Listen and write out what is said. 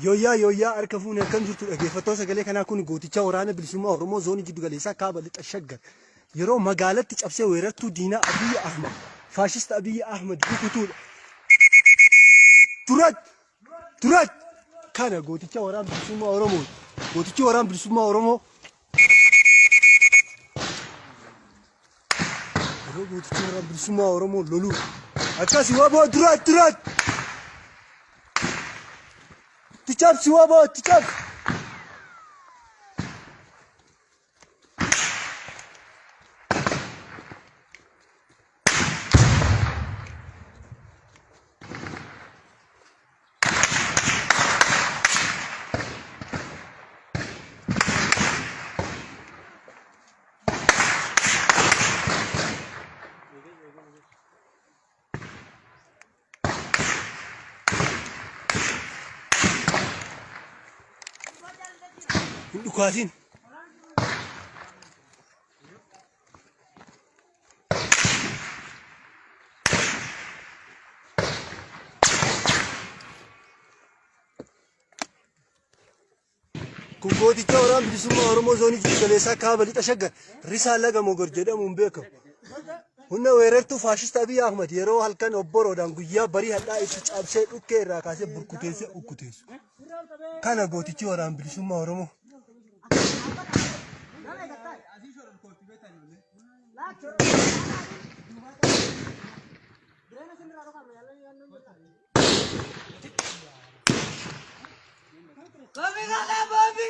Yooyyaa harka fuunee akkam jirtu dhaggeeffattoota sagalee kanaa kun gooticha waraana bilisummaa Oromoo zoonii jiddu galeessaa kaaba lixa shaggar yeroo magaalatti cabsee weerartuu diinaa Abiyyi Ahmad faashista Abiyyi Ahmad rukutuudha. Turat kana gooticha waraana bilisummaa Oromoo gootichi waraana bilisummaa Oromoo yeroo gooticha waraana bilisummaa Oromoo loluu akkasii waboo turat Tichap siwabo, tichap. Dukatin. Gooticha waraana bilisummaa Oromoo zoonii jiddu galeessaa kaaba lixa shaggar Risaala Gamogor jedhamuun beekamu. Humna weerartuu faashista Abiyyi Ahmad yeroo halkan obboroodhaan guyyaa barii hadhaa itti cabsee dhukkee irraa kaasee burkuteessee ukkuteessu. Kana gootichi waraana bilisummaa Oromoo. Bobby,